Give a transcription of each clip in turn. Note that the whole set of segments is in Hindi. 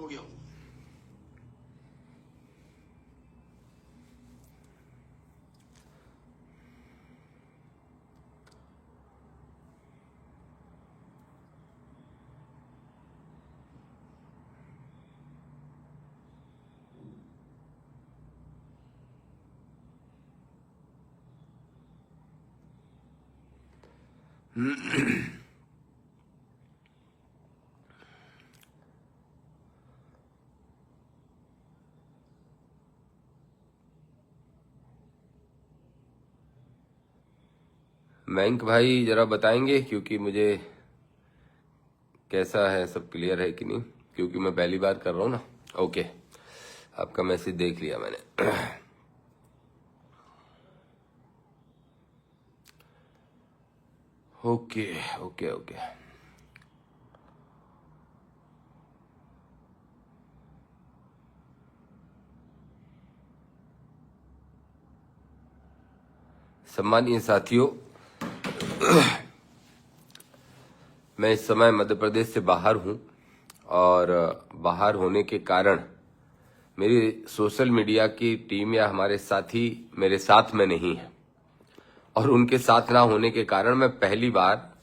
हो गया हूं। मयंक भाई जरा बताएंगे, क्योंकि मुझे कैसा है, सब क्लियर है कि नहीं, क्योंकि मैं पहली बार कर रहा हूँ ना। ओके, आपका मैसेज देख लिया मैंने। Okay okay okay. सम्मानीय साथियों, मैं इस समय मध्य प्रदेश से बाहर हूं और बाहर होने के कारण मेरी सोशल मीडिया की टीम या हमारे साथी मेरे साथ में नहीं है, और उनके साथ ना होने के कारण मैं पहली बार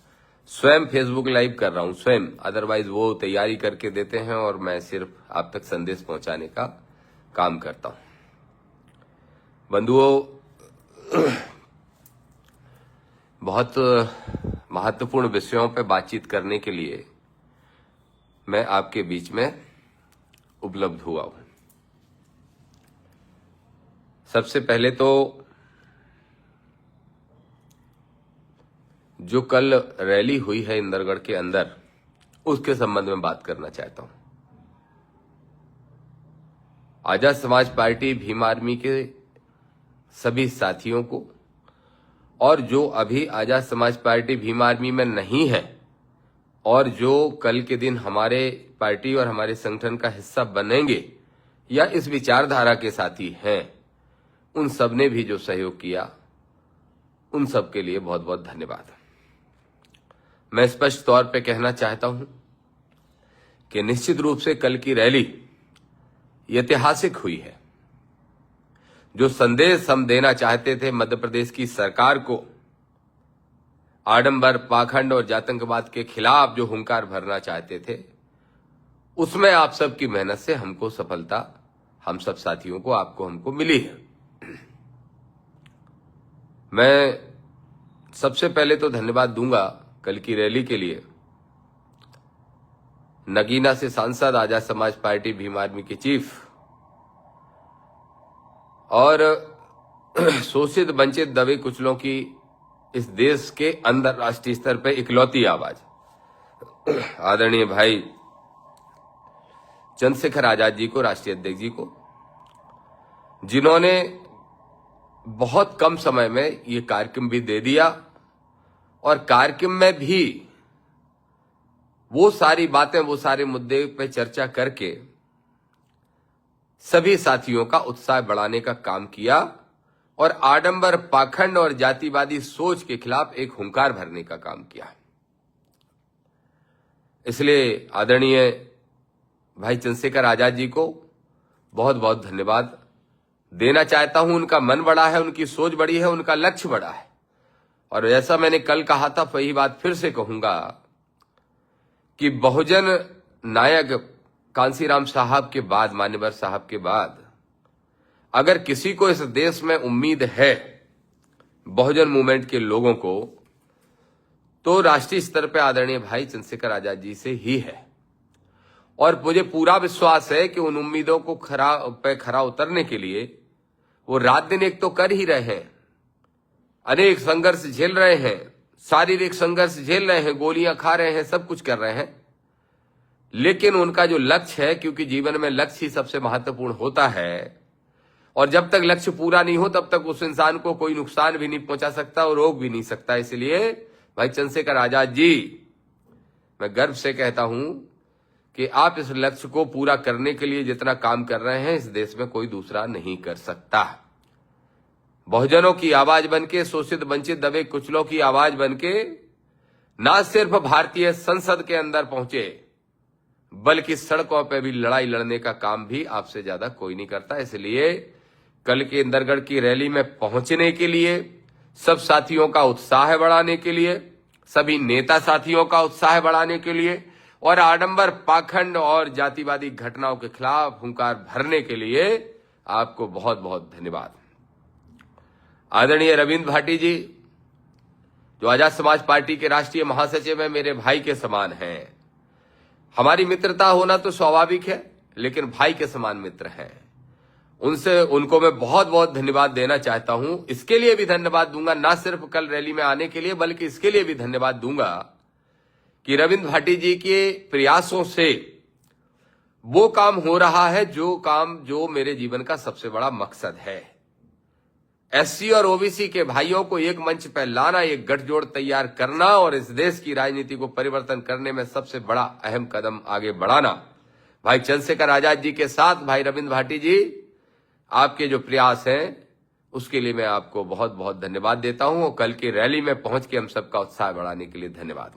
स्वयं फेसबुक लाइव कर रहा हूं स्वयं। अदरवाइज वो तैयारी करके देते हैं और मैं सिर्फ आप तक संदेश पहुंचाने का काम करता हूं। बंधुओं, बहुत महत्वपूर्ण विषयों पर बातचीत करने के लिए मैं आपके बीच में उपलब्ध हुआ हूं। सबसे पहले तो जो कल रैली हुई है इंदरगढ़ के अंदर, उसके संबंध में बात करना चाहता हूं। आजाद समाज पार्टी भीम आर्मी के सभी साथियों को, और जो अभी आजाद समाज पार्टी भीम आर्मी में नहीं है और जो कल के दिन हमारे पार्टी और हमारे संगठन का हिस्सा बनेंगे या इस विचारधारा के साथी हैं, उन सब ने भी जो सहयोग किया, उन सब के लिए बहुत बहुत धन्यवाद। मैं स्पष्ट तौर पे कहना चाहता हूं कि निश्चित रूप से कल की रैली ऐतिहासिक हुई है। जो संदेश हम देना चाहते थे मध्य प्रदेश की सरकार को, आडंबर, पाखंड और जातंकवाद के खिलाफ जो हुंकार भरना चाहते थे, उसमें आप सबकी मेहनत से हमको सफलता, हम सब साथियों को, आपको, हमको मिली है। मैं सबसे पहले तो धन्यवाद दूंगा कल की रैली के लिए नगीना से सांसद, आजाद समाज पार्टी भीम आर्मी के चीफ और शोषित वंचित दबे कुचलों की इस देश के अंदर राष्ट्रीय स्तर पर इकलौती आवाज आदरणीय भाई चंद्रशेखर आजाद जी को, राष्ट्रीय अध्यक्ष जी को, जिन्होंने बहुत कम समय में ये कार्यक्रम भी दे दिया और कार्यक्रम में भी वो सारी बातें, वो सारे मुद्दे पे चर्चा करके सभी साथियों का उत्साह बढ़ाने का काम किया और आडंबर, पाखंड और जातिवादी सोच के खिलाफ एक हुंकार भरने का काम किया। इसलिए आदरणीय भाई चंद्रशेखर आजाद जी को बहुत बहुत धन्यवाद देना चाहता हूं। उनका मन बड़ा है, उनकी सोच बड़ी है, उनका लक्ष्य बड़ा है, और जैसा मैंने कल कहा था, वही बात फिर से कहूंगा कि बहुजन नायक कांसीराम साहब के बाद, मान्यवर साहब के बाद, अगर किसी को इस देश में उम्मीद है बहुजन मूवमेंट के लोगों को, तो राष्ट्रीय स्तर पर आदरणीय भाई चंद्रशेखर आजाद जी से ही है। और मुझे पूरा विश्वास है कि उन उम्मीदों को खरा उतरने के लिए वो रात दिन एक तो कर ही रहे हैं, अनेक संघर्ष झेल रहे हैं, शारीरिक संघर्ष झेल रहे हैं, गोलियां खा रहे हैं, सब कुछ कर रहे हैं, लेकिन उनका जो लक्ष्य है, क्योंकि जीवन में लक्ष्य ही सबसे महत्वपूर्ण होता है, और जब तक लक्ष्य पूरा नहीं हो तब तक उस इंसान को कोई नुकसान भी नहीं पहुंचा सकता और रोक भी नहीं सकता। इसलिए भाई चंद्रशेखर आजाद जी, मैं गर्व से कहता हूं कि आप इस लक्ष्य को पूरा करने के लिए जितना काम कर रहे हैं, इस देश में कोई दूसरा नहीं कर सकता। बहुजनों की आवाज बनके, शोषित वंचित दबे कुचलों की आवाज बनके ना सिर्फ भारतीय संसद के अंदर पहुंचे, बल्कि सड़कों पे भी लड़ाई लड़ने का काम भी आपसे ज्यादा कोई नहीं करता। इसलिए कल के इंदरगढ़ की रैली में पहुंचने के लिए, सब साथियों का उत्साह बढ़ाने के लिए, सभी नेता साथियों का उत्साह बढ़ाने के लिए और आडंबर, पाखंड और जातिवादी घटनाओं के खिलाफ हुंकार भरने के लिए आपको बहुत बहुत धन्यवाद। आदरणीय रविंद्र भाटी जी, जो आजाद समाज पार्टी के राष्ट्रीय महासचिव हैं, मेरे भाई के समान हैं। हमारी मित्रता होना तो स्वाभाविक है, लेकिन भाई के समान मित्र हैं। उनको मैं बहुत बहुत धन्यवाद देना चाहता हूं। इसके लिए भी धन्यवाद दूंगा, ना सिर्फ कल रैली में आने के लिए, बल्कि इसके लिए भी धन्यवाद दूंगा कि रविंद्र भाटी जी के प्रयासों से वो काम हो रहा है जो मेरे जीवन का सबसे बड़ा मकसद है। एससी और ओबीसी के भाइयों को एक मंच पर लाना, एक गठजोड़ तैयार करना और इस देश की राजनीति को परिवर्तन करने में सबसे बड़ा अहम कदम आगे बढ़ाना। भाई चंद्रशेखर आजाद जी के साथ भाई रविंद्र भाटी जी, आपके जो प्रयास हैं उसके लिए मैं आपको बहुत बहुत धन्यवाद देता हूं और कल की रैली में पहुंच के हम सबका उत्साह बढ़ाने के लिए धन्यवाद।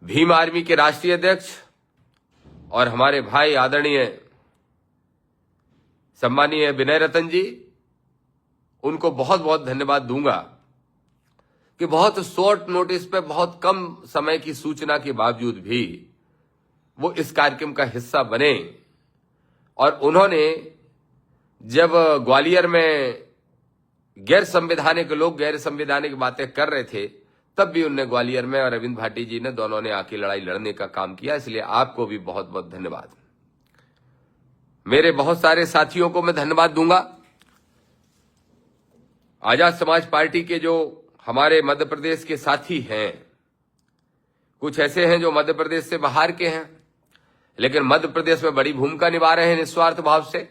भीम आर्मी के राष्ट्रीय अध्यक्ष और हमारे भाई आदरणीय सम्मानीय विनय रतन जी, उनको बहुत बहुत धन्यवाद दूंगा कि बहुत शॉर्ट नोटिस पे, बहुत कम समय की सूचना के बावजूद भी वो इस कार्यक्रम का हिस्सा बने। और उन्होंने जब ग्वालियर में गैर संवैधानिक बातें कर रहे थे, तब भी उनने ग्वालियर में और रविंद्र भाटी जी ने, दोनों ने आके लड़ाई लड़ने का काम किया। इसलिए आपको भी बहुत बहुत धन्यवाद। मेरे बहुत सारे साथियों को मैं धन्यवाद दूंगा। आजाद समाज पार्टी के जो हमारे मध्य प्रदेश के साथी हैं, कुछ ऐसे हैं जो मध्य प्रदेश से बाहर के हैं, लेकिन मध्य प्रदेश में बड़ी भूमिका निभा रहे हैं निस्वार्थ भाव से।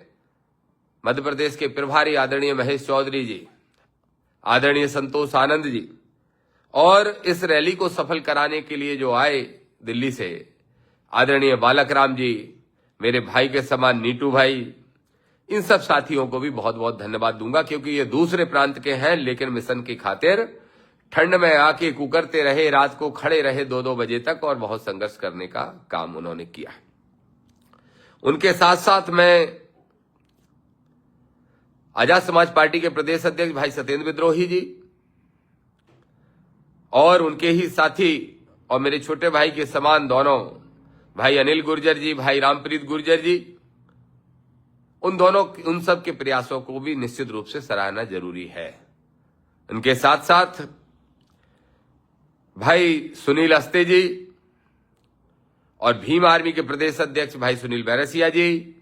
मध्य प्रदेश के प्रभारी आदरणीय महेश चौधरी जी, आदरणीय संतोष आनंद जी, और इस रैली को सफल कराने के लिए जो आए दिल्ली से आदरणीय बालक राम जी, मेरे भाई के समान नीटू भाई, इन सब साथियों को भी बहुत बहुत धन्यवाद दूंगा, क्योंकि ये दूसरे प्रांत के हैं, लेकिन मिशन की खातिर ठंड में आके कुकरते रहे, रात को खड़े रहे 2-2 बजे तक और बहुत संघर्ष करने का काम उन्होंने किया। उनके साथ साथ मैं आजाद समाज पार्टी के प्रदेश अध्यक्ष भाई सत्येंद्र विद्रोही जी और उनके ही साथी और मेरे छोटे भाई के समान दोनों भाई अनिल गुर्जर जी, भाई रामप्रीत गुर्जर जी, उन सब के प्रयासों को भी निश्चित रूप से सराहना जरूरी है। उनके साथ साथ भाई सुनील अस्ते जी और भीम आर्मी के प्रदेश अध्यक्ष भाई सुनील बैरसिया जी,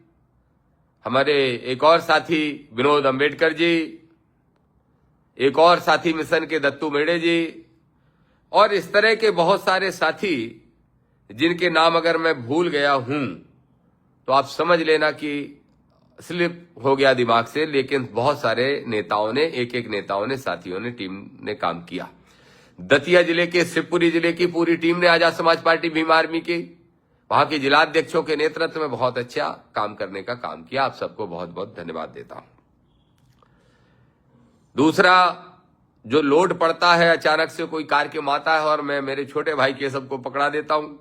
हमारे एक और साथी विनोद अंबेडकर जी, एक और साथी मिशन के दत्तू मेड़े जी, और इस तरह के बहुत सारे साथी जिनके नाम अगर मैं भूल गया हूं तो आप समझ लेना कि स्लिप हो गया दिमाग से, लेकिन बहुत सारे नेताओं ने, एक नेताओं ने, साथियों ने, टीम ने काम किया। दतिया जिले के शिवपुरी जिले की पूरी टीम ने आजाद समाज पार्टी भीम आर्मी की, वहां के जिलाध्यक्षों के नेतृत्व में बहुत अच्छा काम करने का काम किया। आप सबको बहुत बहुत धन्यवाद देता हूं। दूसरा, जो लोड पड़ता है, अचानक से कोई कार्यक्रम आता है और मैं मेरे छोटे भाई के सबको पकड़ा देता हूं,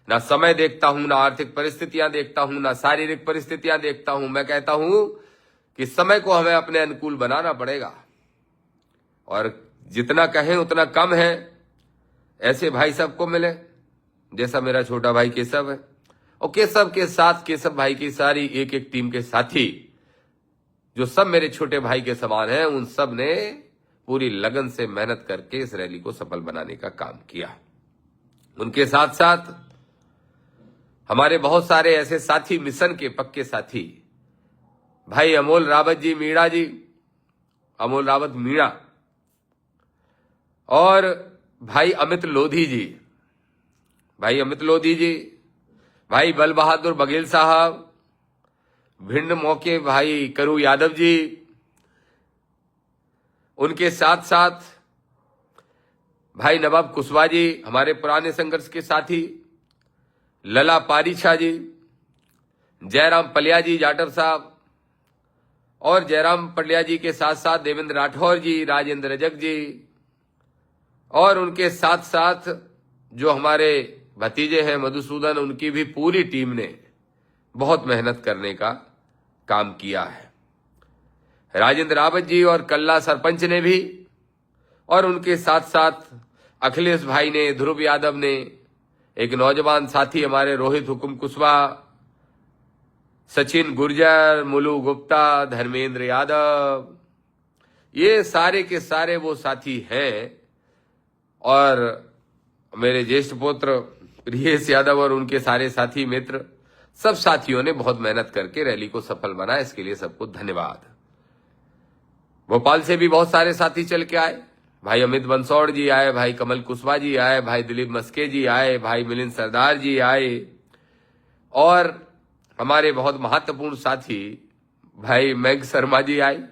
ना समय देखता हूं, ना आर्थिक परिस्थितियां देखता हूं, ना शारीरिक परिस्थितियां देखता हूं। मैं कहता हूं कि समय को हमें अपने अनुकूल बनाना पड़ेगा और जितना कहें उतना कम है। ऐसे भाई सबको मिले, जैसा मेरा छोटा भाई केशव है, और केशव के साथ केशव भाई की सारी एक टीम के साथी जो सब मेरे छोटे भाई के समान हैं, उन सब ने पूरी लगन से मेहनत करके इस रैली को सफल बनाने का काम किया। उनके साथ साथ हमारे बहुत सारे ऐसे साथी, मिशन के पक्के साथी, भाई अमोल रावत जी मीणा जी, अमोल रावत मीणा, और भाई अमित लोधी जी, भाई अमित लोधी जी, भाई बल बहादुर बघेल साहब, भिंड मौके भाई करू यादव जी, उनके साथ साथ भाई नवाब कुशवाहा जी, हमारे पुराने संघर्ष के साथी, लला पारीछा जी, जयराम पलिया जी जाटव साहब, और जयराम पलिया जी के साथ साथ देवेंद्र राठौर जी, राजेंद्र रजक जी, और उनके साथ साथ जो हमारे भतीजे हैं मधुसूदन, उनकी भी पूरी टीम ने बहुत मेहनत करने का काम किया है। राजेंद्र रावत जी और कल्ला सरपंच ने भी, और उनके साथ साथ अखिलेश भाई ने, ध्रुव यादव ने, एक नौजवान साथी हमारे रोहित हुकुम कुशवाहा, सचिन गुर्जर, मुलू गुप्ता, धर्मेंद्र यादव, ये सारे के सारे वो साथी हैं। और मेरे ज्येष्ठ पुत्र प्रियेश यादव और उनके सारे साथी मित्र, सब साथियों ने बहुत मेहनत करके रैली को सफल बनाया। इसके लिए सबको धन्यवाद। भोपाल से भी बहुत सारे साथी चल के आए। भाई अमित बंसौड़ जी आए, भाई कमल कुशवाहा जी आए, भाई दिलीप मस्के जी आए, भाई मिलिंद सरदार जी आए, और हमारे बहुत महत्वपूर्ण साथी भाई मेघ शर्मा जी आए,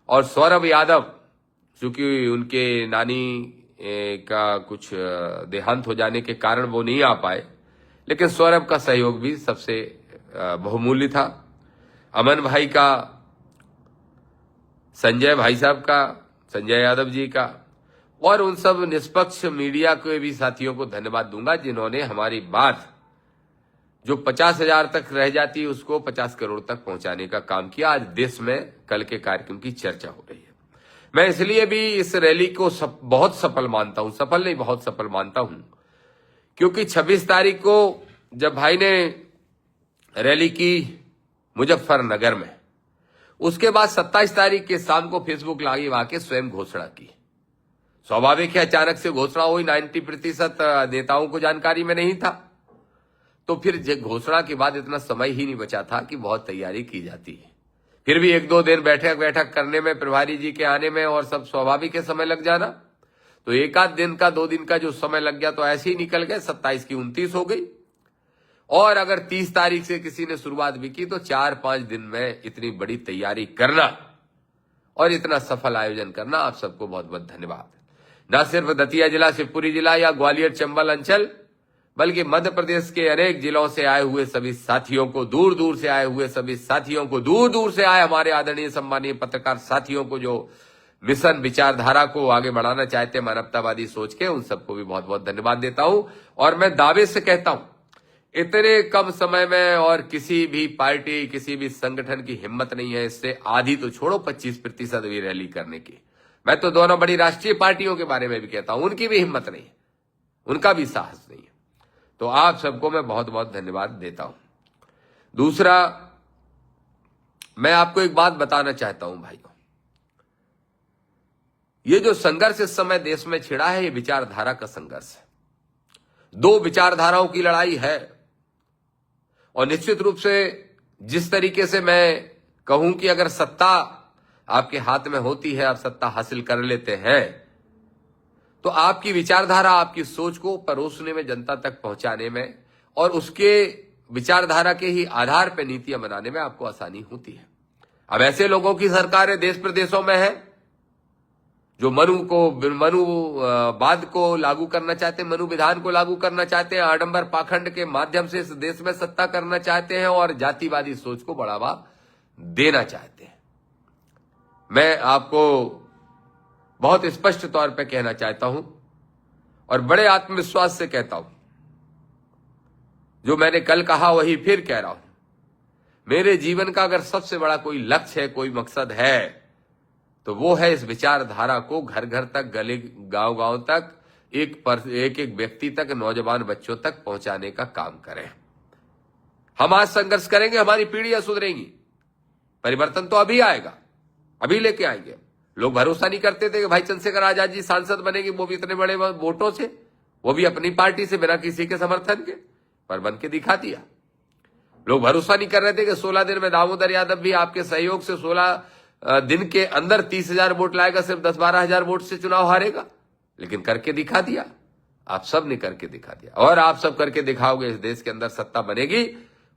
और सौरभ यादव, चूंकि उनके नानी का कुछ देहांत हो जाने के कारण वो नहीं आ पाए, लेकिन सौरभ का सहयोग भी सबसे बहुमूल्य था। अमन भाई का, संजय भाई साहब का, संजय यादव जी का, और उन सब निष्पक्ष मीडिया के भी साथियों को धन्यवाद दूंगा जिन्होंने हमारी बात जो 50,000 तक रह जाती है उसको 50 करोड़ तक पहुंचाने का काम किया। आज देश में कल के कार्यक्रम की चर्चा हो रही है। मैं इसलिए भी इस रैली को बहुत सफल मानता हूं, सफल नहीं बहुत सफल मानता हूं, क्योंकि 26 तारीख को जब भाई ने रैली की मुजफ्फरनगर में, उसके बाद 27 तारीख के शाम को फेसबुक लाइव आके स्वयं घोषणा की। स्वाभाविक है, अचानक से घोषणा हुई, 90% नेताओं को जानकारी में नहीं था, तो फिर घोषणा के बाद इतना समय ही नहीं बचा था कि बहुत तैयारी की जाती है। फिर भी 1-2 दिन बैठक करने में, प्रभारी जी के आने में, और सब स्वाभाविक है समय लग जाना। तो 1 दिन का 2 दिन का जो समय लग गया तो ऐसे ही निकल गए। 27 की 29 हो गई, और अगर 30 तारीख से किसी ने शुरुआत भी की तो 4-5 दिन में इतनी बड़ी तैयारी करना और इतना सफल आयोजन करना, आप सबको बहुत बहुत धन्यवाद। न सिर्फ दतिया जिला, शिवपुरी जिला या ग्वालियर चंबल अंचल, बल्कि मध्य प्रदेश के अनेक जिलों से आए हुए सभी साथियों को, दूर दूर से आए हुए सभी साथियों को, दूर दूर से आए हमारे आदरणीय सम्मानीय पत्रकार साथियों को जो मिशन विचारधारा को आगे बढ़ाना चाहते हैं मानवतावादी सोच के, उन सबको भी बहुत बहुत धन्यवाद देता हूं। और मैं दावे से कहता हूं, इतने कम समय में और किसी भी पार्टी, किसी भी संगठन की हिम्मत नहीं है, इससे आधी तो छोड़ो 25% भी रैली करने की। मैं तो दोनों बड़ी राष्ट्रीय पार्टियों के बारे में भी कहता हूं, उनकी भी हिम्मत नहीं है, उनका भी साहस नहीं है। तो आप सबको मैं बहुत बहुत धन्यवाद देता हूं। दूसरा, मैं आपको एक बात बताना चाहता हूं भाइयों, ये जो संघर्ष इस समय देश में छिड़ा है, ये विचारधारा का संघर्ष है। 2 विचारधाराओं की लड़ाई है, और निश्चित रूप से जिस तरीके से मैं कहूं कि अगर सत्ता आपके हाथ में होती है, आप सत्ता हासिल कर लेते हैं, तो आपकी विचारधारा, आपकी सोच को परोसने में, जनता तक पहुंचाने में, और उसके विचारधारा के ही आधार पर नीतियां बनाने में आपको आसानी होती है। अब ऐसे लोगों की सरकारें देश प्रदेशों में है जो मनुवाद को लागू करना चाहते हैं, मनु विधान को लागू करना चाहते हैं, आडंबर पाखंड के माध्यम से इस देश में सत्ता करना चाहते हैं, और जातिवादी सोच को बढ़ावा देना चाहते हैं। मैं आपको बहुत स्पष्ट तौर पे कहना चाहता हूं, और बड़े आत्मविश्वास से कहता हूं, जो मैंने कल कहा वही फिर कह रहा हूं। मेरे जीवन का अगर सबसे बड़ा कोई लक्ष्य है, कोई मकसद है, तो वो है इस विचारधारा को घर घर तक, गली गांव गांव तक, एक व्यक्ति तक, नौजवान बच्चों तक पहुंचाने का काम करें। हम आज संघर्ष करेंगे, हमारी पीढ़ियां सुधरेंगी, परिवर्तन तो अभी आएगा, अभी लेके आएंगे। लोग भरोसा नहीं करते थे कि भाई चंद्रशेखर आजाद जी सांसद बनेंगे, वो भी इतने बड़े वोटों से, वो भी अपनी पार्टी से, बिना किसी के समर्थन के, पर बन के दिखा दिया। लोग भरोसा नहीं कर रहे थे कि 16 दिन में दामोदर यादव भी आपके सहयोग से 16 दिन के अंदर 30,000 वोट लाएगा, सिर्फ 10-12 हजार वोट से चुनाव हारेगा, लेकिन करके दिखा दिया। आप सब ने करके दिखा दिया, और आप सब करके दिखाओगे, इस देश के अंदर सत्ता बनेगी।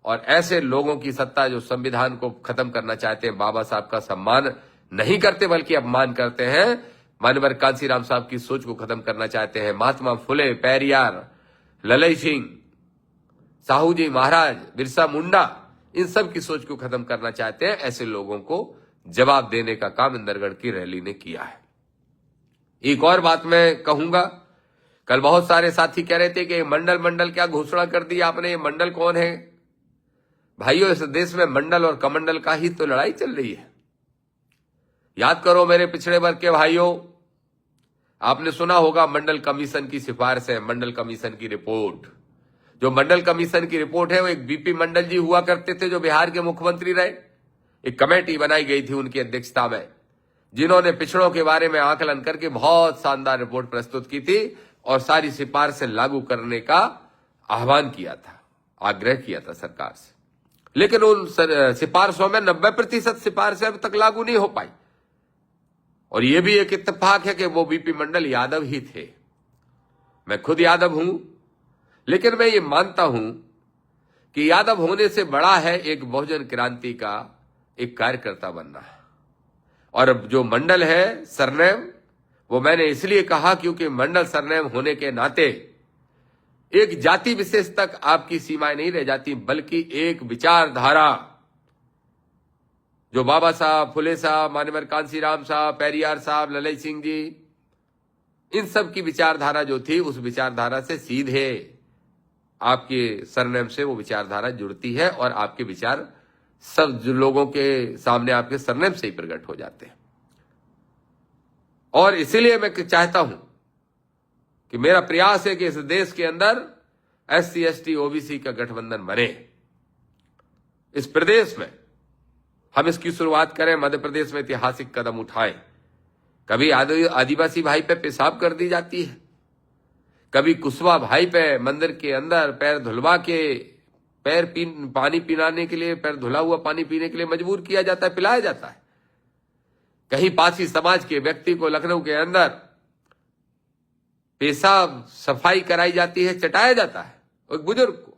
और ऐसे लोगों की सत्ता जो संविधान को खत्म करना चाहते हैं, बाबा साहब का सम्मान नहीं करते बल्कि अपमान करते हैं, मानवर कांसीराम साहब की सोच को खत्म करना चाहते हैं, महात्मा फुले, पेरियार, ललई सिंह, साहू जी महाराज, बिरसा मुंडा, इन सब की सोच को खत्म करना चाहते हैं, ऐसे लोगों को जवाब देने का काम इंदरगढ़ की रैली ने किया है। एक और बात मैं कहूंगा, कल बहुत सारे साथी कह रहे थे कि मंडल मंडल क्या घोषणा कर दी आपने, ये मंडल कौन है? भाइयों, इस देश में मंडल और कमंडल का ही तो लड़ाई चल रही है। याद करो मेरे पिछड़े वर्ग के भाइयों, आपने सुना होगा मंडल कमीशन की सिफारिश है, मंडल कमीशन की रिपोर्ट। जो मंडल कमीशन की रिपोर्ट है वो एक बीपी मंडल जी हुआ करते थे जो बिहार के मुख्यमंत्री रहे। एक कमेटी बनाई गई थी उनकी अध्यक्षता में, जिन्होंने पिछड़ों के बारे में आकलन करके बहुत शानदार रिपोर्ट प्रस्तुत की थी और सारी सिफारिशें लागू करने का आह्वान किया था, आग्रह किया था सरकार से। लेकिन उन सिफारिशों में 90% सिफारिशें अब तक लागू नहीं हो पाई। और यह भी एक इत्तेफाक है कि वो बीपी मंडल यादव ही थे। मैं खुद यादव हूं, लेकिन मैं ये मानता हूं कि यादव होने से बड़ा है एक बहुजन क्रांति का एक कार्यकर्ता बनना। और अब जो मंडल है सरनेम, वो मैंने इसलिए कहा क्योंकि मंडल सरनेम होने के नाते एक जाति विशेष तक आपकी सीमाएं नहीं रह जाती, बल्कि एक विचारधारा जो बाबा साहब, फुले साहब, मानवर कांसीराम साहब, पेरियार साहब, ललई सिंह जी, इन सब की विचारधारा जो थी, उस विचारधारा से सीधे आपके सरनेम से वो विचारधारा जुड़ती है और आपके विचार सब लोगों के सामने आपके सरनेम से ही प्रकट हो जाते हैं। और इसीलिए मैं चाहता हूं कि मेरा प्रयास है कि इस देश के अंदर SC ST OBC का गठबंधन बने। इस प्रदेश में हम इसकी शुरुआत करें, मध्य प्रदेश में ऐतिहासिक कदम उठाएं। कभी आदिवासी भाई पे पेशाब कर दी जाती है, कभी कुशवा भाई पे मंदिर के अंदर पैर धुलवा के पानी पिलाने के लिए, पैर धुला हुआ पानी पीने के लिए मजबूर किया जाता है, पिलाया जाता है। कहीं पासी समाज के व्यक्ति को लखनऊ के अंदर पेशाब सफाई कराई जाती है, चटाया जाता है एक बुजुर्ग को।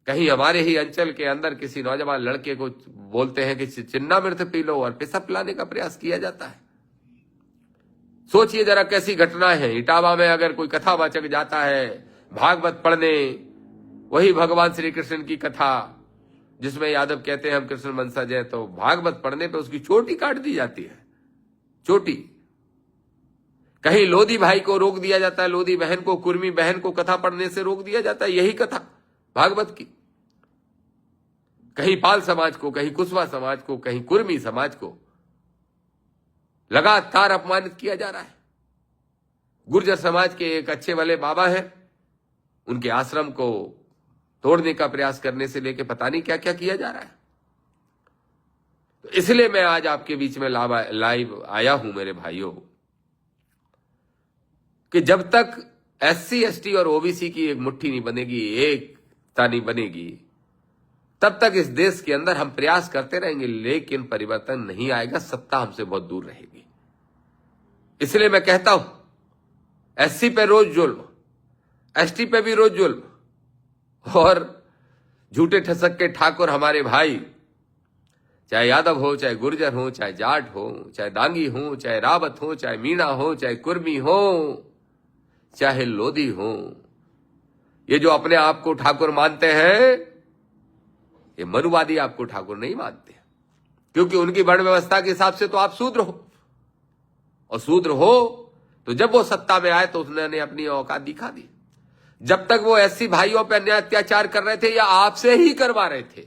कहीं हमारे ही अंचल के अंदर किसी नौजवान लड़के को बोलते हैं कि चिन्ना मिर्च पी लो और पेशाब पिलाने का प्रयास किया जाता है। सोचिए जरा कैसी घटना है। इटावा में अगर कोई कथावाचक जाता है भागवत पढ़ने, वही भगवान श्री कृष्ण की कथा जिसमें यादव कहते हैं हम कृष्ण वंशज हैं, तो भागवत पढ़ने पे उसकी चोटी काट दी जाती है, चोटी। कहीं लोधी भाई को रोक दिया जाता है, लोधी बहन को, कुर्मी बहन को कथा पढ़ने से रोक दिया जाता है, यही कथा भागवत की। कहीं पाल समाज को, कहीं कुशवा समाज को, कहीं कुर्मी समाज को लगातार अपमानित किया जा रहा है। गुर्जर समाज के एक अच्छे वाले बाबा हैं, उनके आश्रम को तोड़ने का प्रयास करने से लेके पता नहीं क्या क्या किया जा रहा है। तो इसलिए मैं आज आपके बीच में लाइव आया हूं मेरे भाइयों, कि जब तक SC ST और OBC की एक मुट्ठी नहीं बनेगी, एकता नहीं बनेगी, तब तक इस देश के अंदर हम प्रयास करते रहेंगे, लेकिन परिवर्तन नहीं आएगा, सत्ता हमसे बहुत दूर रहेगी। इसलिए मैं कहता हूं SC पे रोज जुल्म, ST पे भी रोज जुल्म, और झूठे ठसक के ठाकुर हमारे भाई, चाहे यादव हो, चाहे गुर्जर हो, चाहे जाट हो, चाहे दांगी हो, चाहे रावत हो, चाहे मीणा हो, चाहे कुर्मी हो, चाहे लोधी हो, ये जो अपने आप को ठाकुर मानते हैं, ये मनुवादी आपको ठाकुर नहीं मानते, क्योंकि उनकी वर्ण व्यवस्था के हिसाब से तो आप शूद्र हो। और शूद्र हो तो जब वो सत्ता में आए तो उसने अपनी औकात दिखा दी। जब तक वो SC भाइयों पर अन्याय अत्याचार कर रहे थे या आपसे ही करवा रहे थे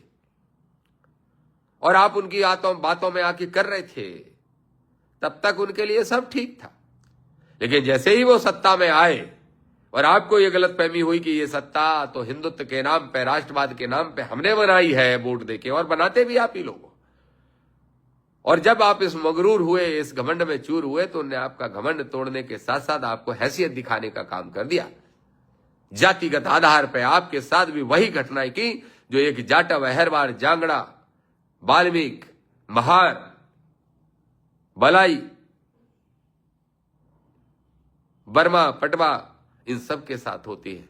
और आप उनकी बातों में आके कर रहे थे, तब तक उनके लिए सब ठीक था। लेकिन जैसे ही वो सत्ता में आए और आपको ये गलतफहमी हुई कि ये सत्ता तो हिंदुत्व के नाम पे, राष्ट्रवाद के नाम पे हमने बनाई है वोट देके, और बनाते भी आप ही लोग। और जब आप इस मगरूर हुए, इस घमंड में चूर हुए, तो उन्हें आपका घमंड तोड़ने के साथ साथ आपको हैसियत दिखाने का काम कर दिया। जातिगत आधार पर आपके साथ भी वही घटनाएं की जो एक जाटव, अहरवार, जांगड़ा, बाल्मीक, महार, बलाई, बर्मा, पटवा, इन सब के साथ होती है।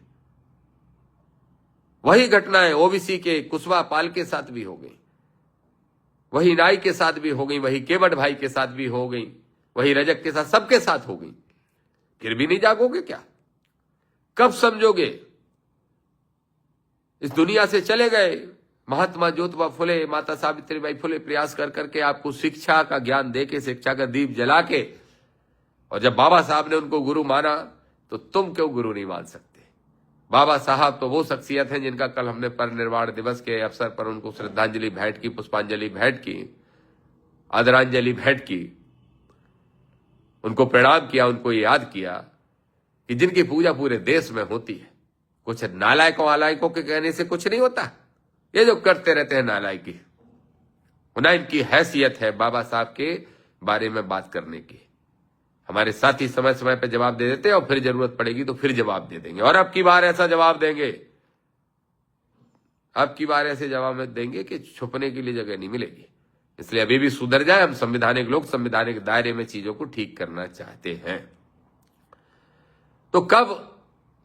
वही घटनाएं OBC के कुशवा पाल के साथ भी हो गई, वही नाई के साथ भी हो गई, वही केवट भाई के साथ भी हो गई, वही रजक के साथ, सबके साथ हो गई। फिर भी नहीं जागोगे क्या? कब समझोगे? इस दुनिया से चले गए महात्मा ज्योतिबा फुले, माता सावित्रीबाई फुले, प्रयास कर करके आपको शिक्षा का ज्ञान देके, शिक्षा का दीप जला के, और जब बाबा साहब ने उनको गुरु माना तो तुम क्यों गुरु नहीं मान सकते? बाबा साहब तो वो शख्सियत हैं जिनका कल हमने परिनिर्वाण दिवस के अवसर पर उनको श्रद्धांजलि भेंट की, पुष्पांजलि भेंट की, आदरांजलि भेंट की, उनको प्रणाम किया, उनको याद किया कि जिनकी पूजा पूरे देश में होती है। कुछ नालायकों आलायकों के कहने से कुछ नहीं होता। ये जो करते रहते हैं नालायकी, ना इनकी हैसियत है बाबा साहब के बारे में बात करने की। हमारे साथी समय समय पर जवाब दे देते हैं और फिर जरूरत पड़ेगी तो फिर जवाब दे देंगे। और अब की बार ऐसा जवाब देंगे, अब की बार ऐसे जवाब में देंगे कि छुपने के लिए जगह नहीं मिलेगी। इसलिए अभी भी सुधर जाए। हम संवैधानिक लोग संवैधानिक दायरे में चीजों को ठीक करना चाहते हैं। तो कब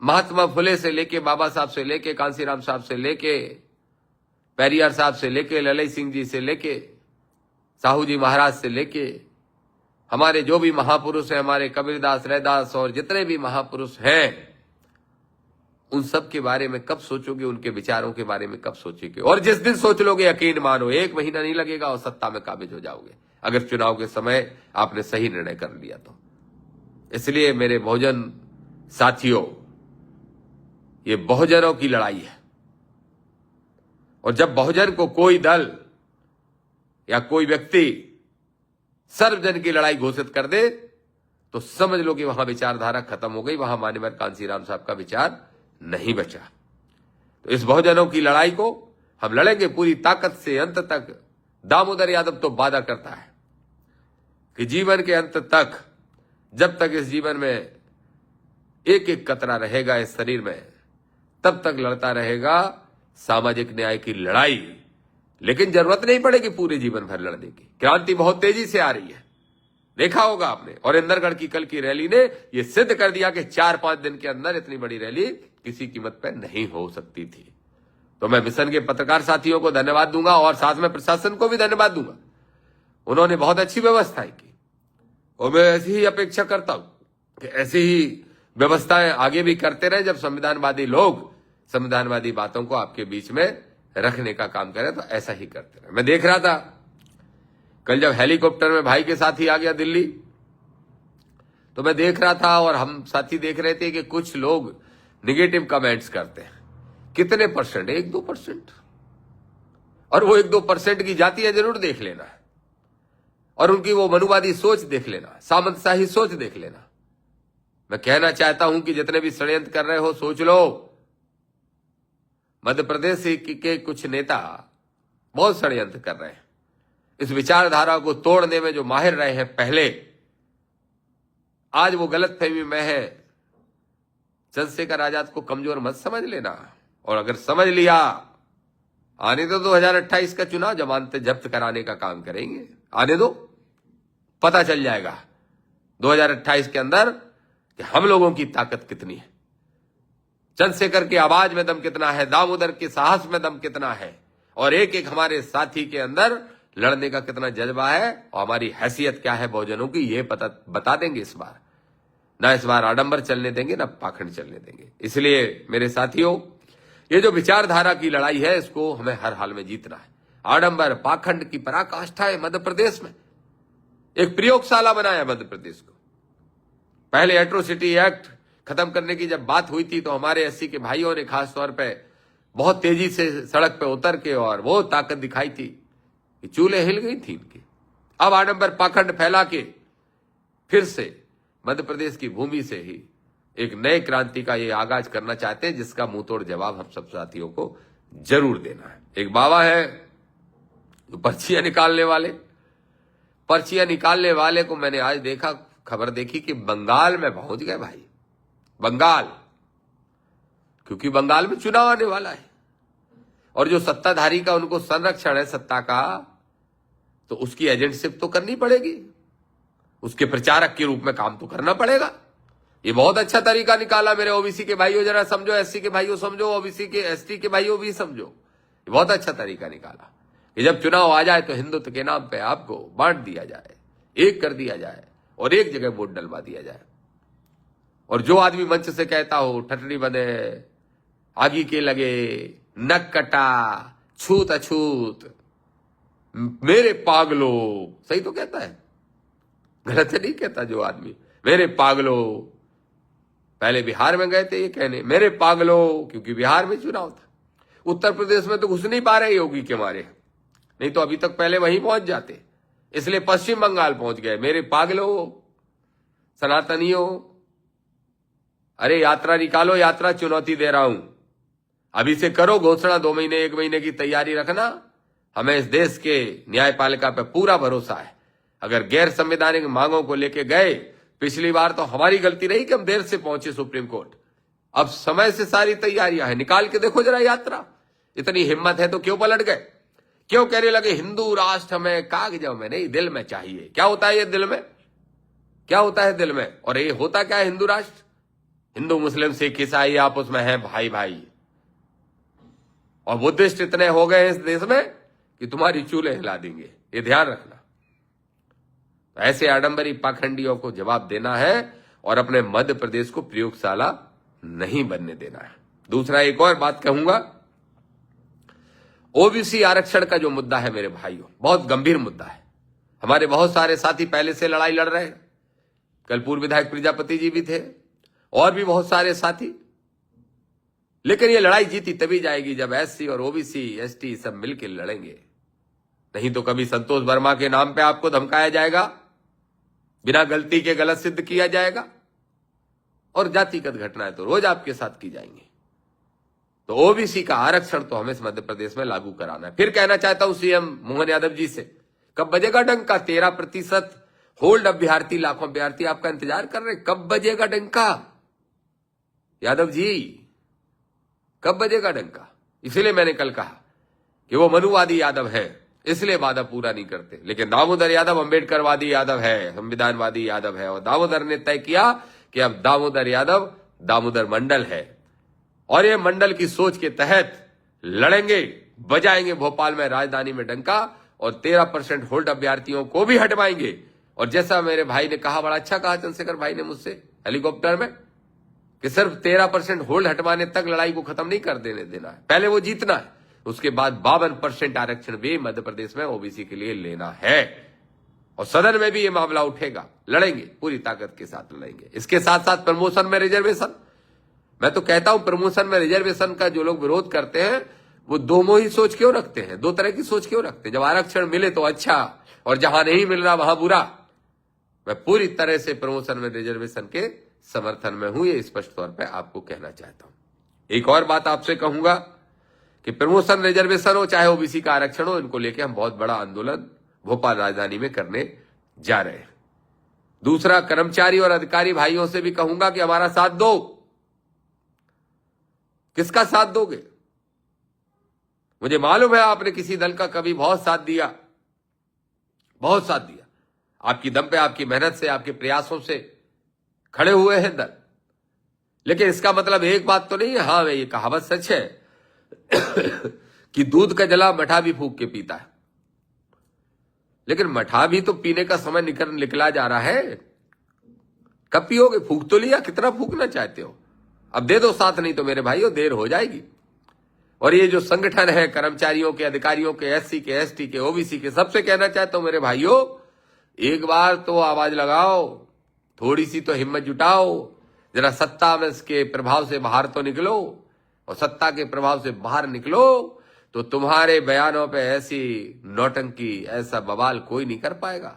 महात्मा फुले से लेके, बाबा साहब से लेके, कांसीराम साहब से लेके, पेरियार साहब से लेके, ललित सिंह जी से लेके, साहू जी महाराज से लेके, हमारे जो भी महापुरुष हैं, हमारे कबीरदास, रैदास और जितने भी महापुरुष हैं, उन सब के बारे में कब सोचोगे? उनके विचारों के बारे में कब सोचोगे? और जिस दिन सोच लोगे, यकीन मानो 1 महीना नहीं लगेगा और सत्ता में काबिज हो जाओगे, अगर चुनाव के समय आपने सही निर्णय कर लिया तो। इसलिए मेरे बहुजन साथियों, ये बहुजनों की लड़ाई है। और जब बहुजन को कोई दल या कोई व्यक्ति सर्वजन की लड़ाई घोषित कर दे तो समझ लो कि वहां विचारधारा खत्म हो गई, वहां मान्यवर कांसीराम साहब का विचार नहीं बचा। तो इस बहुजनों की लड़ाई को हम लड़ेंगे पूरी ताकत से अंत तक। दामोदर यादव तो वादा करता है कि जीवन के अंत तक, जब तक इस जीवन में एक एक कतरा रहेगा इस शरीर में, तब तक लड़ता रहेगा सामाजिक न्याय की लड़ाई। लेकिन जरूरत नहीं पड़ेगी पूरे जीवन भर लड़ने की। क्रांति बहुत तेजी से आ रही है, देखा होगा आपने। और इंदरगढ़ की कल की रैली ने यह सिद्ध कर दिया कि 4-5 दिन के अंदर इतनी बड़ी रैली किसी कीमत पर नहीं हो सकती थी। तो मैं मिशन के पत्रकार साथियों को धन्यवाद दूंगा और साथ में प्रशासन को भी धन्यवाद दूंगा। उन्होंने बहुत अच्छी व्यवस्थाएं की और मैं ऐसी ही अपेक्षा करता हूं कि ऐसी ही व्यवस्थाएं आगे भी करते रहे। जब संविधानवादी लोग संविधानवादी बातों को आपके बीच में रखने का काम करें तो ऐसा ही करते रहे। मैं देख रहा था कल जब हेलीकॉप्टर में भाई के साथी आ गया दिल्ली, तो मैं देख रहा था और हम साथी देख रहे थे कि कुछ लोग निगेटिव कमेंट्स करते हैं। कितने परसेंट? 1-2%। और वो 1-2% की जातियां जरूर देख लेना है और उनकी वो मनुवादी सोच देख लेना, सामंतशाही सोच देख लेना। मैं कहना चाहता हूं कि जितने भी षड्यंत्र कर रहे हो, सोच लो। मध्य प्रदेश के कुछ नेता बहुत षड्यंत्र कर रहे हैं। इस विचारधारा को तोड़ने में जो माहिर रहे हैं पहले, आज वो गलतफहमी में है। चंद्रशेखर आजाद को कमजोर मत समझ लेना, और अगर समझ लिया, आने दो 2028 का चुनाव, जमानतें जब्त कराने का काम करेंगे। आने दो, पता चल जाएगा 2028 के अंदर कि हम लोगों की ताकत कितनी है, चंद्रशेखर की आवाज में दम कितना है, दामोदर के साहस में दम कितना है, और एक एक हमारे साथी के अंदर लड़ने का कितना जज्बा है, और हमारी हैसियत क्या है बहुजनों की, ये बता देंगे इस बार। ना इस बार आडंबर चलने देंगे, ना पाखंड चलने देंगे। इसलिए मेरे साथियों, ये जो विचारधारा की लड़ाई है, इसको हमें हर हाल में जीतना है। आडंबर पाखंड की पराकाष्ठा है मध्य प्रदेश में। एक प्रयोगशाला बनाया मध्य प्रदेश को। पहले एट्रोसिटी एक्ट खत्म करने की जब बात हुई थी तो हमारे एससी के भाइयों ने खास तौर पे बहुत तेजी से सड़क पे उतर के और वो ताकत दिखाई थी कि चूल्हे हिल गई थी इनकी। अब आडंबर पाखंड फैला के फिर से मध्य प्रदेश की भूमि से ही एक नए क्रांति का ये आगाज करना चाहते हैं, जिसका मुंहतोड़ जवाब हम सब साथियों को जरूर देना है। एक बाबा है जो पर्चियां निकालने वाले को मैंने आज देखा, खबर देखी कि बंगाल में पहुंच गए भाई। बंगाल, क्योंकि बंगाल में चुनाव आने वाला है और जो सत्ताधारी का उनको संरक्षण है सत्ता का, तो उसकी एजेंटशिप तो करनी पड़ेगी, उसके प्रचारक के रूप में काम तो करना पड़ेगा। ये बहुत अच्छा तरीका निकाला मेरे ओबीसी के भाइयों, जरा समझो, एससी के भाइयों समझो, ओबीसी के एसटी के भाइयों भी समझो। ये बहुत अच्छा तरीका निकाला कि जब चुनाव आ जाए तो हिंदुत्व के नाम पे आपको बांट दिया जाए, एक कर दिया जाए और एक जगह वोट डलवा दिया जाए। और जो आदमी मंच से कहता हो ठटनी बने, आगी के लगे, नक कटा, छूत अछूत, मेरे पागलो, सही तो कहता है, गलत नहीं कहता जो आदमी, मेरे पागलो, पहले बिहार में गए थे ये कहने, मेरे पागलों, क्योंकि बिहार में चुनाव था। उत्तर प्रदेश में तो घुस नहीं पा रहे योगी के मारे, नहीं तो अभी तक पहले वहीं पहुंच जाते, इसलिए पश्चिम बंगाल पहुंच गए। मेरे पागलों, सनातनियों, अरे यात्रा निकालो, यात्रा चुनौती दे रहा हूं, अभी से करो घोषणा, 2 महीने 1 महीने की तैयारी रखना। हमें इस देश के न्यायपालिका पर पूरा भरोसा है। अगर गैर संवैधानिक मांगों को लेके गए, पिछली बार तो हमारी गलती रही कि हम देर से पहुंचे सुप्रीम कोर्ट, अब समय से सारी तैयारियां हैं, निकाल के देखो जरा यात्रा। इतनी हिम्मत है तो क्यों पलट गए? क्यों कहने लगे हिंदू राष्ट्र हमें कागजों में नहीं दिल में चाहिए? क्या होता है ये दिल में? क्या होता है दिल में? और ये होता क्या है हिंदू राष्ट्र? हिंदू मुस्लिम सिख ईसाई आपस में हैं भाई भाई, और बुद्धिस्ट इतने हो गए इस देश में कि तुम्हारी चूल्हे हिला देंगे, ये ध्यान रखना। तो ऐसे आडंबरी पाखंडियों को जवाब देना है और अपने मध्य प्रदेश को प्रयोगशाला नहीं बनने देना है। दूसरा एक और बात कहूंगा, ओबीसी आरक्षण का जो मुद्दा है मेरे भाइयों, बहुत गंभीर मुद्दा है। हमारे बहुत सारे साथी पहले से लड़ाई लड़ रहे हैं, कल पूर्व विधायक प्रजापति जी भी थे और भी बहुत सारे साथी, लेकिन ये लड़ाई जीती तभी जाएगी जब एससी और ओबीसी एसटी सब मिलकर लड़ेंगे। नहीं तो कभी संतोष वर्मा के नाम पे आपको धमकाया जाएगा, बिना गलती के गलत सिद्ध किया जाएगा, और जातिगत घटनाएं तो रोज आपके साथ की जाएंगी। तो ओबीसी का आरक्षण तो हमें मध्य प्रदेश में लागू कराना है। फिर कहना चाहता हूं सीएम मोहन यादव जी से, कब बजेगा डंका? 13% होल्ड अभ्यर्थी, लाखों अभ्यर्थी आपका इंतजार कर रहे, कब बजेगा डंका? यादव जी कब बजेगा डंका? इसलिए मैंने कल कहा कि वो मनुवादी यादव है, इसलिए वादा पूरा नहीं करते, लेकिन दामोदर यादव अम्बेडकरवादी यादव है, संविधानवादी यादव है, और दामोदर ने तय किया कि अब दामोदर यादव दामोदर मंडल है, और ये मंडल की सोच के तहत लड़ेंगे, बजाएंगे भोपाल में राजधानी में डंका, और 13% होल्ड अभ्यर्थियों को भी हटवाएंगे। और जैसा मेरे भाई ने कहा, बड़ा अच्छा कहा चंद्रशेखर भाई ने मुझसे हेलीकॉप्टर में, कि सिर्फ 13% होल्ड हटवाने तक लड़ाई को खत्म नहीं कर देने देना है, पहले वो जीतना है, उसके बाद 52% आरक्षण भी मध्य प्रदेश में ओबीसी के लिए लेना है, और सदन में भी ये मामला उठेगा, लड़ेंगे, पूरी ताकत के साथ लड़ेंगे। इसके साथ साथ प्रमोशन में रिजर्वेशन, मैं तो कहता हूं प्रमोशन में रिजर्वेशन का जो लोग विरोध करते हैं वो दो मोही सोच क्यों रखते हैं, दो तरह की सोच क्यों रखते हैं? जब आरक्षण मिले तो अच्छा, और जहां नहीं मिल रहा वहां बुरा। मैं पूरी तरह से प्रमोशन में रिजर्वेशन के समर्थन में हूं, ये स्पष्ट तौर पर आपको कहना चाहता हूं। एक और बात आपसे कहूंगा कि प्रमोशन रिजर्वेशन हो चाहे ओबीसी का आरक्षण हो, इनको लेके हम बहुत बड़ा आंदोलन भोपाल राजधानी में करने जा रहे हैं। दूसरा, कर्मचारी और अधिकारी भाइयों से भी कहूंगा कि हमारा साथ दो। किसका साथ दोगे? मुझे मालूम है आपने किसी दल का कभी बहुत साथ दिया, बहुत साथ दिया, आपकी दम पे, आपकी मेहनत से, आपके प्रयासों से खड़े हुए हैं दल, लेकिन इसका मतलब एक बात तो नहीं है, हाँ ये कहावत सच है कि दूध का जला मठा भी फूंक के पीता है, लेकिन मठा भी तो पीने का समय निकला जा रहा है, कब पियोगे? फूंक तो लिया, कितना फूंकना चाहते हो? अब दे दो साथ, नहीं तो मेरे भाइयों देर हो जाएगी। और ये जो संगठन है कर्मचारियों के, अधिकारियों के, एससी के, एसटी के, ओबीसी के, सबसे कहना चाहता हूं मेरे भाइयों, एक बार तो आवाज लगाओ, थोड़ी सी तो हिम्मत जुटाओ, जरा सत्ता में इसके प्रभाव से बाहर तो निकलो, और सत्ता के प्रभाव से बाहर निकलो तो तुम्हारे बयानों पे ऐसी नौटंकी, ऐसा बवाल कोई नहीं कर पाएगा।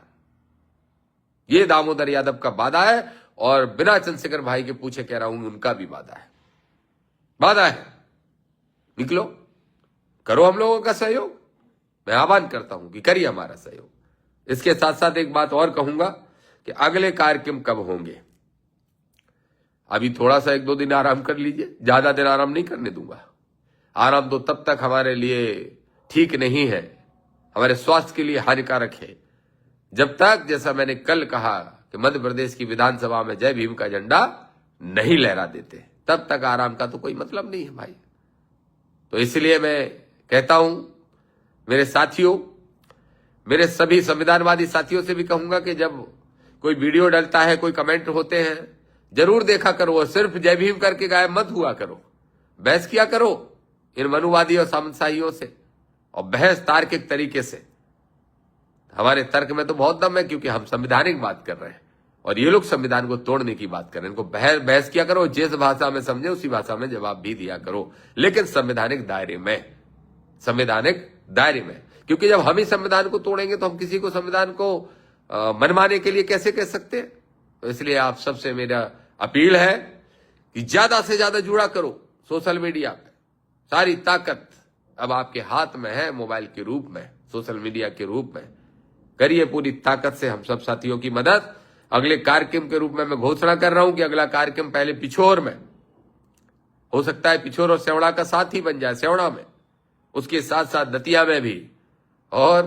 ये दामोदर यादव का वादा है, और बिना चंद्रशेखर भाई के पूछे कह रहा हूं, उनका भी वादा है, वादा है। निकलो, करो हम लोगों का सहयोग, मैं आह्वान करता हूं कि करिए हमारा सहयोग। इसके साथ साथ एक बात और कहूंगा कि अगले कार्यक्रम कब होंगे, अभी थोड़ा सा 1-2 दिन आराम कर लीजिए, ज्यादा दिन आराम नहीं करने दूंगा। आराम तो तब तक हमारे लिए ठीक नहीं है, हमारे स्वास्थ्य के लिए हानिकारक है, जब तक, जैसा मैंने कल कहा कि मध्य प्रदेश की विधानसभा में जय भीम का झंडा नहीं लहरा देते, तब तक आराम का तो कोई मतलब नहीं है भाई। तो इसलिए मैं कहता हूं मेरे साथियों, मेरे सभी संविधानवादी साथियों से भी कहूंगा कि जब कोई वीडियो डलता है, कोई कमेंट होते हैं, जरूर देखा करो, और सिर्फ जय भीम करके गायब मत हुआ करो, बहस किया करो इन मनुवादी और सामंतशाहियों से, और बहस तार्किक तरीके से। हमारे तर्क में तो बहुत दम है, क्योंकि हम संवैधानिक बात कर रहे हैं, और ये लोग संविधान को तोड़ने की बात करें। इनको बहस किया करो, जिस भाषा में समझे उसी भाषा में जवाब भी दिया करो, लेकिन संवैधानिक दायरे में, संवैधानिक दायरे में। क्योंकि जब हम ही संविधान को तोड़ेंगे तो हम किसी को संविधान को मनमाने के लिए कैसे कह सकते हैं। तो इसलिए आप सबसे मेरा अपील है कि ज्यादा से ज्यादा जुड़ा करो सोशल मीडिया पे। सारी ताकत अब आपके हाथ में है, मोबाइल के रूप में, सोशल मीडिया के रूप में। करिए पूरी ताकत से हम सब साथियों की मदद। अगले कार्यक्रम के रूप में मैं घोषणा कर रहा हूं कि अगला कार्यक्रम पहले पिछोर में हो सकता है, पिछोर और सेवड़ा का साथ ही बन जाए, सेवड़ा में, उसके साथ साथ दतिया में भी, और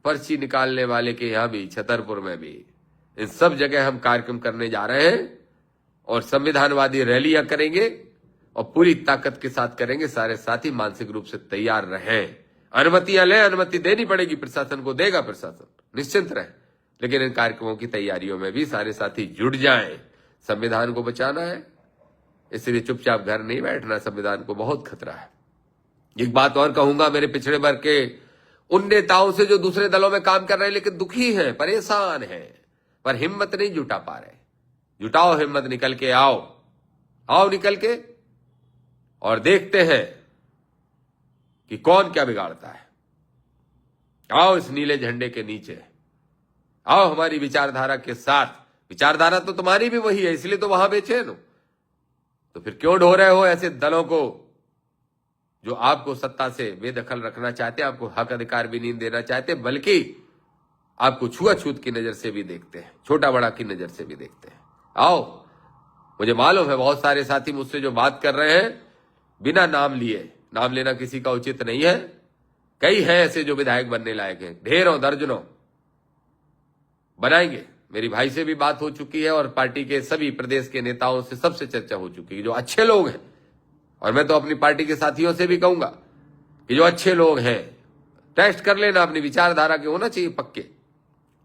पर्ची निकालने वाले के यहां भी, छतरपुर में भी। इन सब जगह हम कार्यक्रम करने जा रहे हैं और संविधानवादी रैलियां करेंगे और पूरी ताकत के साथ करेंगे। सारे साथी मानसिक रूप से तैयार रहें। अनुमतियां लें, अनुमति देनी पड़ेगी, प्रशासन को देगा प्रशासन, निश्चिंत रहें। लेकिन इन कार्यक्रमों की तैयारियों में भी सारे साथी जुट जाएं। संविधान को बचाना है, इसलिए चुपचाप घर नहीं बैठना, संविधान को बहुत खतरा है। एक बात और कहूंगा, मेरे पिछड़े वर्ग के उन नेताओं से जो दूसरे दलों में काम कर रहे हैं लेकिन दुखी हैं, परेशान हैं, पर हिम्मत नहीं जुटा पा रहे। जुटाओ हिम्मत, निकल के आओ निकल के, और देखते हैं कि कौन क्या बिगाड़ता है। आओ इस नीले झंडे के नीचे, आओ हमारी विचारधारा के साथ। विचारधारा तो तुम्हारी भी वही है, इसलिए तो वहां बेचैन हो। तो फिर क्यों ढो रहे हो ऐसे दलों को जो आपको सत्ता से बेदखल रखना चाहते हैं, आपको हक अधिकार भी नहीं देना चाहते, बल्कि आपको छुआछूत की नजर से भी देखते हैं, छोटा बड़ा की नजर से भी देखते हैं। आओ, मुझे मालूम है बहुत सारे साथी मुझसे जो बात कर रहे हैं बिना नाम लिए, नाम लेना किसी का उचित नहीं है, कई हैं ऐसे जो विधायक बनने लायक हैं, ढेरों दर्जनों बनाएंगे। मेरी भाई से भी बात हो चुकी है और पार्टी के सभी प्रदेश के नेताओं से सबसे चर्चा हो चुकी है, जो अच्छे लोग हैं। और मैं तो अपनी पार्टी के साथियों से भी कहूंगा कि जो अच्छे लोग हैं टेस्ट कर लेना, अपनी विचारधारा के होना चाहिए पक्के,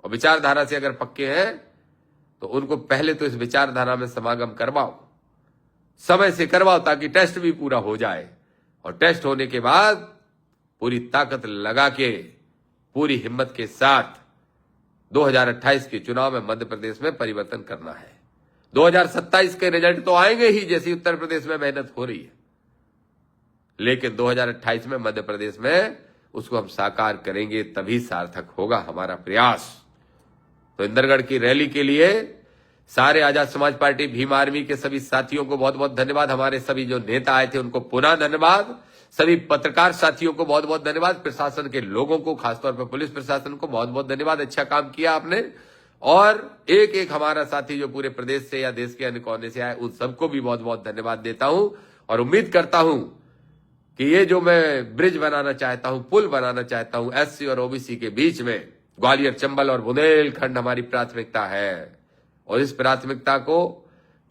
और विचारधारा से अगर पक्के हैं तो उनको पहले तो इस विचारधारा में समागम करवाओ, समय से करवाओ, ताकि टेस्ट भी पूरा हो जाए। और टेस्ट होने के बाद पूरी ताकत लगा के, पूरी हिम्मत के साथ 2028 के चुनाव में मध्य प्रदेश में परिवर्तन करना है। 2027 के रिजल्ट तो आएंगे ही, जैसी उत्तर प्रदेश में मेहनत हो रही है, लेकिन 2028 में मध्य प्रदेश में उसको हम साकार करेंगे, तभी सार्थक होगा हमारा प्रयास। तो इंदरगढ़ की रैली के लिए सारे आजाद समाज पार्टी भीम आर्मी के सभी साथियों को बहुत बहुत धन्यवाद। हमारे सभी जो नेता आए थे उनको पुनः धन्यवाद। सभी पत्रकार साथियों को बहुत बहुत धन्यवाद। प्रशासन के लोगों को, खासतौर पर पुलिस प्रशासन को बहुत बहुत धन्यवाद। अच्छा काम किया आपने। और एक एक हमारा साथी जो पूरे प्रदेश से या देश के अन्य कोने से आए, उन सबको भी बहुत बहुत धन्यवाद देता हूं। और उम्मीद करता हूं कि ये जो मैं ब्रिज बनाना चाहता हूं, पुल बनाना चाहता हूं एससी और ओबीसी के बीच में, ग्वालियर, चंबल और बुंदेलखंड हमारी प्राथमिकता है, और इस प्राथमिकता को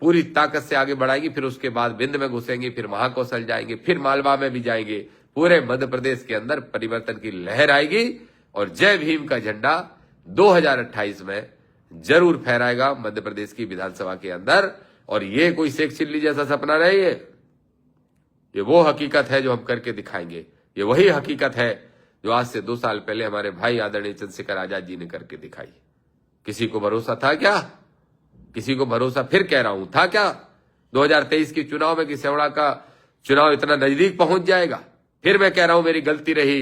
पूरी ताकत से आगे बढ़ाएंगे। फिर उसके बाद बिंद में घुसेंगे, फिर महाकौशल जाएंगे, फिर मालवा में भी जाएंगे। पूरे मध्य प्रदेश के अंदर परिवर्तन की लहर आएगी और जय भीम का झंडा 2028 में जरूर फहराएगा मध्य प्रदेश की विधानसभा के अंदर। और ये कोई शेख चिल्ली जैसा सपना नहीं है, ये वो हकीकत है जो हम करके दिखाएंगे। ये वही हकीकत है जो आज से 2 साल पहले हमारे भाई आदरणीय चंद्रशेखर आजाद जी ने करके दिखाई। किसी को भरोसा था क्या? किसी को भरोसा, फिर कह रहा हूं, था क्या 2023 के चुनाव में कि सेवड़ा का चुनाव इतना नजदीक पहुंच जाएगा? फिर मैं कह रहा हूं, मेरी गलती रही,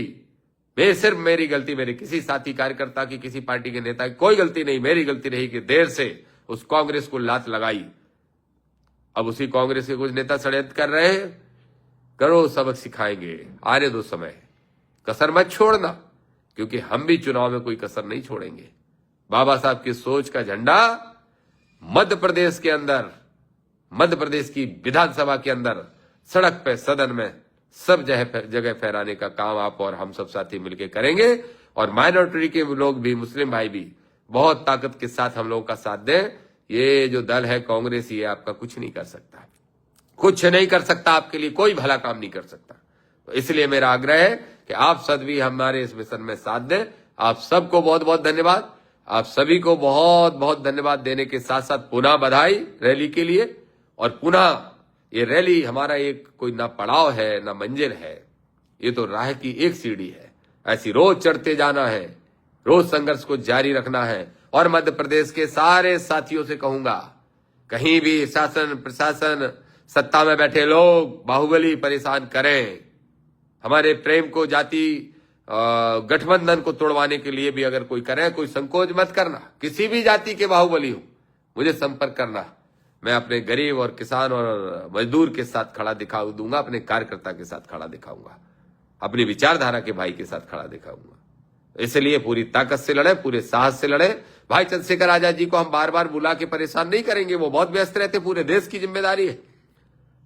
सिर्फ मेरी गलती, मेरे किसी साथी कार्यकर्ता की, किसी पार्टी के नेता की कोई गलती नहीं, मेरी गलती रही कि देर से उस कांग्रेस को लात लगाई। अब उसी कांग्रेस के कुछ नेता षड्यंत्र कर रहे हैं, करो, सबक सिखाएंगे, आने दो समय, कसर मत छोड़ना, क्योंकि हम भी चुनाव में कोई कसर नहीं छोड़ेंगे। बाबा साहब की सोच का झंडा मध्य प्रदेश के अंदर, मध्य प्रदेश की विधानसभा के अंदर, सड़क पे, सदन में, सब जगह फहराने का काम आप और हम सब साथी मिलकर करेंगे। और माइनॉरिटी के लोग भी, मुस्लिम भाई भी बहुत ताकत के साथ हम लोगों का साथ दें। ये जो दल है कांग्रेस, ये आपका कुछ नहीं कर सकता, कुछ नहीं कर सकता, आपके लिए कोई भला काम नहीं कर सकता। तो इसलिए मेरा आग्रह है कि आप सब भी हमारे इस मिशन में साथ दें। आप सबको बहुत बहुत धन्यवाद। आप सभी को बहुत बहुत धन्यवाद देने के साथ साथ पुनः बधाई रैली के लिए। और पुनः ये रैली हमारा एक कोई ना पड़ाव है ना मंजिल है, ये तो राह की एक सीढ़ी है। ऐसी रोज चढ़ते जाना है, रोज संघर्ष को जारी रखना है और मध्य प्रदेश के सारे साथियों से कहूंगा, कहीं भी शासन प्रशासन सत्ता में बैठे लोग बाहुबली परेशान करें, हमारे प्रेम को जाति गठबंधन को तोड़वाने के लिए भी अगर कोई करे, कोई संकोच मत करना। किसी भी जाति के बाहुबली हो, मुझे संपर्क करना। मैं अपने गरीब और किसान और मजदूर के साथ खड़ा दिखा दूंगा, अपने कार्यकर्ता के साथ खड़ा दिखाऊंगा, अपनी विचारधारा के भाई के साथ खड़ा दिखाऊंगा। इसलिए पूरी ताकत से लड़े, पूरे साहस से लड़े। भाई चंद्रशेखर आजाद जी को हम बार बार बुला के परेशान नहीं करेंगे, वो बहुत व्यस्त रहते, पूरे देश की जिम्मेदारी है।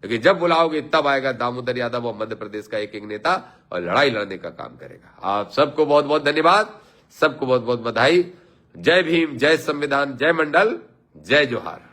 लेकिन जब बुलाओगे तब आएगा दामोदर यादव और मध्य प्रदेश का एक एक नेता और लड़ाई लड़ने का काम करेगा। आप सबको बहुत बहुत धन्यवाद, सबको बहुत बहुत बधाई। जय भीम, जय संविधान, जय मंडल, जय जोहार।